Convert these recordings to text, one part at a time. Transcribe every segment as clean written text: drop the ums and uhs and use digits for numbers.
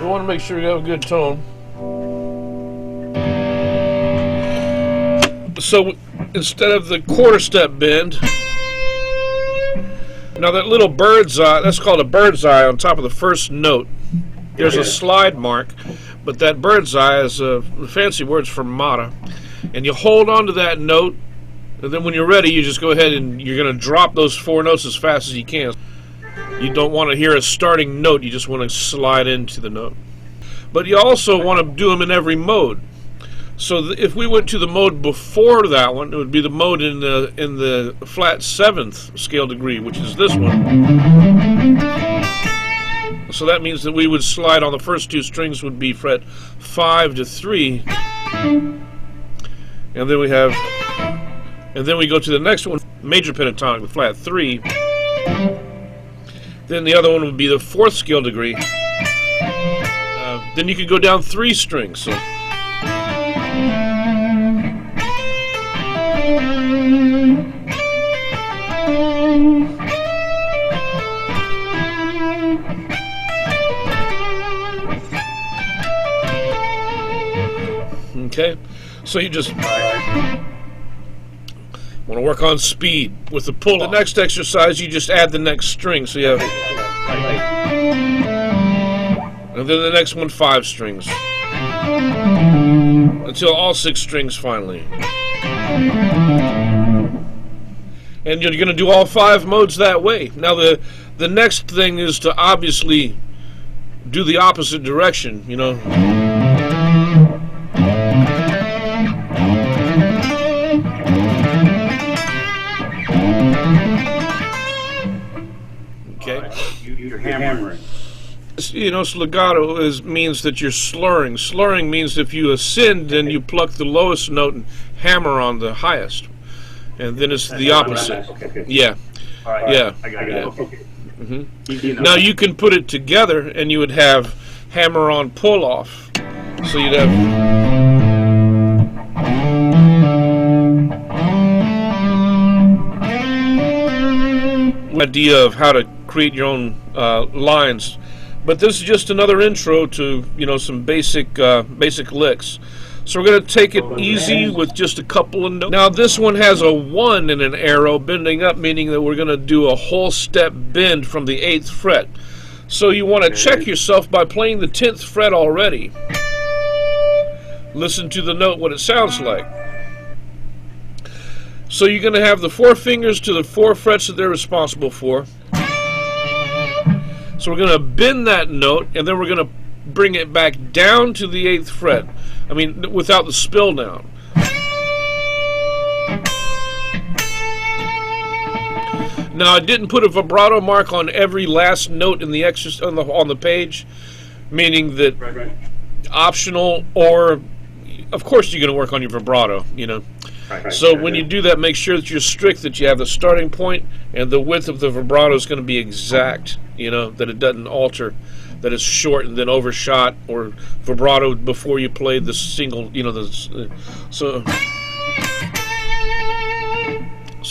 We want to make sure we have a good tone. So instead of the quarter step bend, now that little bird's eye, that's called a bird's eye on top of the first note. There's a slide mark, but that bird's eye is a fancy word for fermata. And you hold on to that note, and then when you're ready, you just go ahead and you're going to drop those 4 notes as fast as you can. You don't want to hear a starting note, you just want to slide into the note. But you also want to do them in every mode. So if we went to the mode before that one, it would be the mode in the flat 7th scale degree, which is this one. So that means that we would slide on the first 2 strings would be fret 5 to 3. And then we go to the next one, major pentatonic with flat 3. Then the other one would be the 4th scale degree. Then you could go down 3 strings. So. Okay, so you just want to work on speed with the pull. The next exercise, you just add the next string. So you have, and then the next one 5 strings until all 6 strings finally. And you're going to do all 5 modes that way. Now the next thing is to obviously do the opposite direction, you know. Okay. You're hammering. You know, legato means that you're slurring. Slurring means if you ascend, then you pluck the lowest note and hammer on the highest. And then it's the opposite. Yeah. Yeah. I got it. Okay. Mm-hmm. Now you can put it together and you would have hammer on pull off. So you'd have idea of how to create your own lines. But this is just another intro to, you know, some basic licks. So we're going to take it easy with just a couple of notes. Now this one has a 1 and an arrow bending up, meaning that we're going to do a whole step bend from the 8th fret. So you want to check yourself by playing the 10th fret already. Listen to the note, what it sounds like. So you're going to have the 4 fingers to the 4 frets that they're responsible for. So we're going to bend that note, and then we're going to bring it back down to the 8th fret. I mean, without the spill down. Now, I didn't put a vibrato mark on every last note in the on the page, meaning that optional, or of course you're going to work on your vibrato, you know. So when you do that, make sure that you're strict, that you have the starting point and the width of the vibrato is going to be exact, you know, that it doesn't alter, that it's short and then overshot, or vibrato before you play the single, you know, so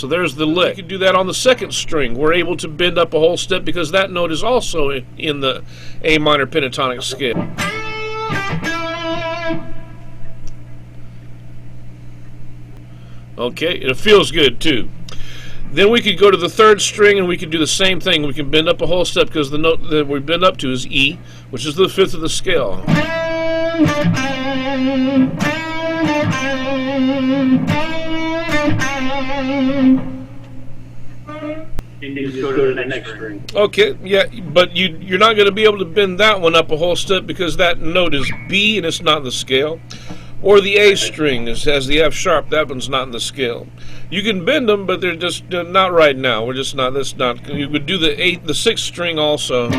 there's the lick. You can do that on the 2nd string. We're able to bend up a whole step because that note is also in the A minor pentatonic scale. Okay, it feels good too. Then we could go to the 3rd string and we can do the same thing. We can bend up a whole step because the note that we bend up to is E, which is the 5th of the scale. And you just go to the next string. Okay, yeah, but you're not going to be able to bend that one up a whole step because that note is B and it's not in the scale. Or the A string has the F sharp. That one's not in the scale. You can bend them, but they're just not right now. We're just not. That's not. You could do the 6th string also.